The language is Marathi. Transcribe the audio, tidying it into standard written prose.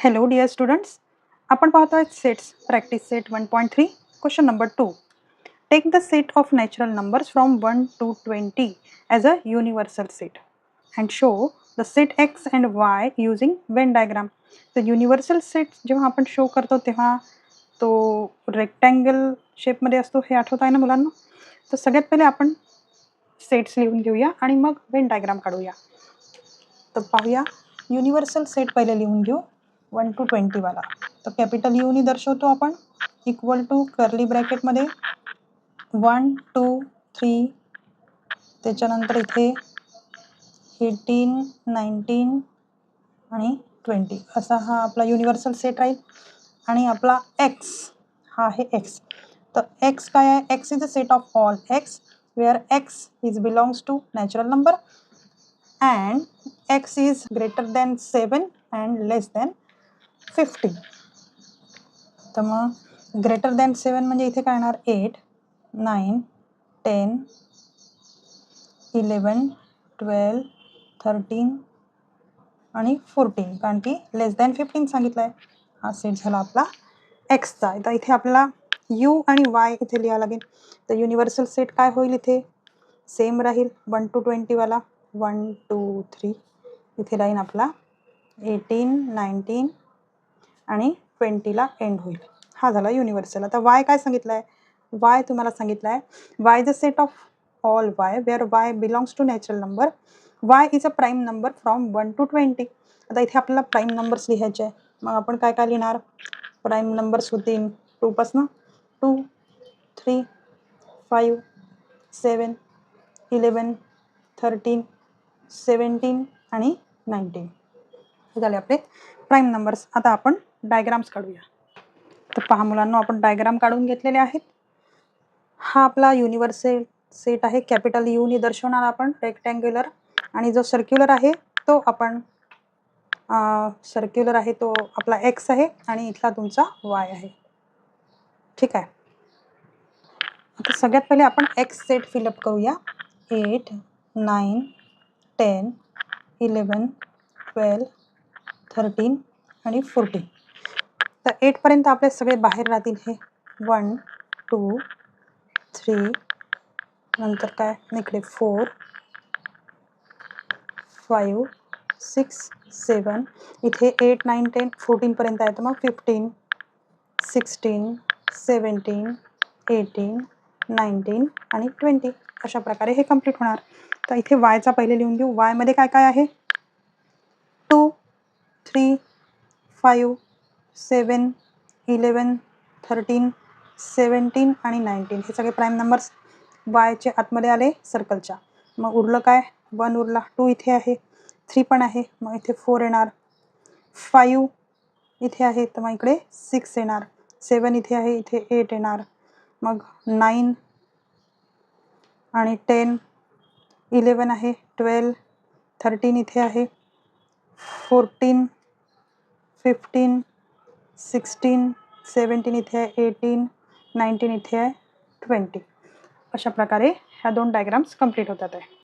Hello dear students. आपण पाहतो आहे sets practice set 1.3 question number 2. Take the set of natural numbers from 1 to 20 as a universal set and show the set X and Y using Venn diagram. तर युनिव्हर्सल सेट जेव्हा आपण शो करतो तेव्हा तो रेक्टँगल शेपमध्ये असतो, हे आठवत आहे ना मुलांना. तर सगळ्यात पहिले आपण सेट्स लिहून घेऊया आणि मग वेन डायग्राम काढूया. तर पाहूया, युनिव्हर्सल सेट पहिले लिहून घेऊ 1 to 20 वाला. तर कॅपिटल यूनी दर्शवतो आपण, इक्वल टू कर्ली ब्रॅकेटमध्ये 1 2 3, त्याच्यानंतर इथे 18 19 आणि 20 असा हा आपला युनिव्हर्सल सेट राहील. आणि आपला एक्स हा आहे एक्स. तर एक्स काय आहे? X is a set of all X where X is belongs to natural number and x is greater than 7 and less than 15. तर मग ग्रेटर दॅन 7 म्हणजे इथे काय येणार? 8 9 10 11 12 13 आणि 14, कारण की लेस दॅन 15 सांगितलं आहे. हा सेट झाला आपला एक्सचा. तर इथे आपल्याला यू आणि वाय इथे लिहावं लागेल. तर युनिव्हर्सल सेट काय होईल? इथे सेम राहील 1 to 20 वाला. 1 2 3 इथे राहील आपला 18 19 आणि 20ला एंड होईल. हा झाला युनिव्हर्सल. आता वाय काय सांगितलं आहे? वाय तुम्हाला सांगितलं आहे Y is a set of all Y where Y belongs to natural number. Y is a prime number from 1 to 20. आता इथे आपल्याला प्राईम नंबर्स लिहायचे आहे. मग आपण काय काय लिहिणार? प्राईम नंबर्स होतील 2 पासून 2 3 5 7 11 13 17 आणि 19 हे झाले आपले प्राईम नंबर्स. आता आपण डायग्राम्स काढूया. तर पहा मुलांना, आपण डायग्राम काढून घेतलेले आहेत. हा आपला युनिव्हर्सल सेट आहे. कॅपिटल यूनी दर्शवणार आपण रेक्टँग्युलर, आणि जो सर्क्युलर आहे तो आपण सर्क्युलर आहे तो आपला एक्स आहे आणि इथला तुमचा वाय आहे. ठीक आहे. आता सगळ्यात पहिले आपण एक्स सेट फिलअप करूया. 8 9 10 11 12 13 आणि 14. तर 8 पर्यंत आपले सगळे बाहेर राहतील. हे 1 2 3, नंतर काय इकडे 4 5 6 7, इथे 8 9 10 14 पर्यंत आहे. तर मग 15 16 17 18 19 आणि 20 अशा प्रकारे हे कंप्लीट होणार. तर इथे वायचा पहिले लिहून घेऊ. वायमध्ये काय काय आहे? 2 3 5 7 11 13 17 आणि 19 हे सगळे प्राईम नंबर्स वायचे आतमध्ये आले सर्कलच्या. मग उरलं काय? 1 उरला. 2 इथे आहे, 3 पण आहे, मग इथे 4 येणार. 5 इथे आहे, तर मग इकडे 6 येणार. 7 इथे आहे, इथे 8 येणार. मग 9 आणि 10 11 आहे, 12 13 इथे आहे, 14 15 16 17 इथे आहे, 18 19 इथे आहे, 20 अशा प्रकारे ह्या 2 डायग्राम्स कंप्लीट होतात आहे.